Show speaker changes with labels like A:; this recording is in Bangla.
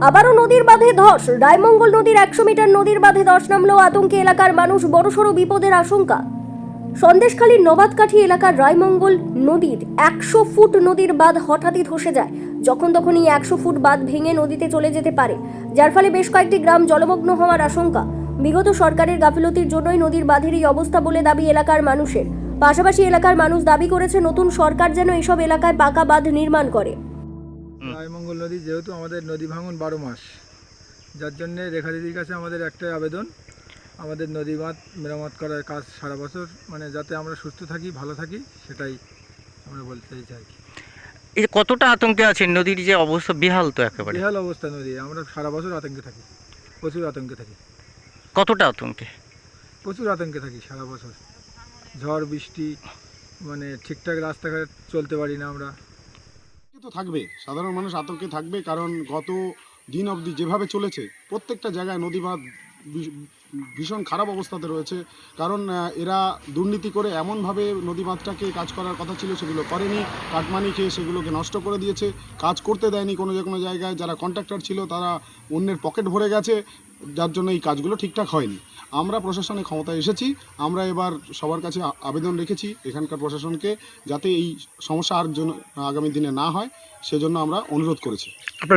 A: আবারও নদীর বাঁধে ধস। রায়মঙ্গল নদীর 100 মিটার নদীর বাঁধে ধস নামলো, আতঙ্কে এলাকার মানুষ, বড়সড় বিপদের আশঙ্কা। সন্দেশখালীর নবাদকাঠি এলাকার রায়মঙ্গল নদীর 100 ফুট নদীর বাঁধ হঠাৎই ধসে যায়। যখন তখনই 100 ফুট বাঁধ ভেঙে নদীতে চলে যেতে পারে, যার ফলে বেশ কয়েকটি গ্রাম জলমগ্ন হওয়ার আশঙ্কা। বিগত সরকারের গাফিলতির জন্যই নদীর বাঁধের এই অবস্থা বলে দাবি এলাকার মানুষের। পাশাপাশি এলাকার মানুষ দাবি করেছে নতুন সরকার যেন এসব এলাকায় পাকা বাঁধ নির্মাণ করে।
B: রায়মঙ্গল নদী যেহেতু আমাদের নদী ভাঙন 12 মাস, যার জন্যে রেখাদিদির কাছে আমাদের একটাই আবেদন, আমাদের নদী বাঁধ মেরামত করার কাজ সারা বছর, মানে যাতে আমরা সুস্থ থাকি, ভালো থাকি, সেটাই আমরা বলতে চাই।
C: এই যে কতটা আতঙ্কে আছেন, নদীর যে অবস্থা বেহাল তো একেবারে।
B: বেহাল অবস্থা নদী, আমরা সারা বছর আতঙ্কে থাকি, প্রচুর আতঙ্কে থাকি,
C: কতটা আতঙ্কে?
B: প্রচুর আতঙ্কে থাকি সারা বছর। ঝড় বৃষ্টি, মানে ঠিকঠাক রাস্তাঘাট চলতে পারি না আমরা।
D: তো থাকবে, সাধারণ মানুষ আতঙ্কে থাকবে, কারণ গত দিন অবধি যেভাবে চলেছে প্রত্যেকটা জায়গায় নদী বাঁধ ভীষণ খারাপ অবস্থাতে রয়েছে। কারণ এরা দুর্নীতি করে এমনভাবে নদী বাঁধটাকে কাজ করার কথা ছিল সেগুলো করেনি, কাটমানি খেয়ে সেগুলোকে নষ্ট করে দিয়েছে, কাজ করতে দেয়নি। কোনো জায়গায় যারা কন্ট্রাক্টর ছিল তারা অন্যের পকেট ভরে গেছে, যার জন্য এই কাজগুলো ঠিকঠাক হয়নি। আমরা প্রশাসনের ক্ষমতায় এসেছি, আমরা এবার সবার কাছে আবেদন রেখেছি এখানকার প্রশাসনকে, যাতে এই সমস্যা আর জন্য আগামী দিনে না হয় সেজন্য আমরা অনুরোধ করেছি।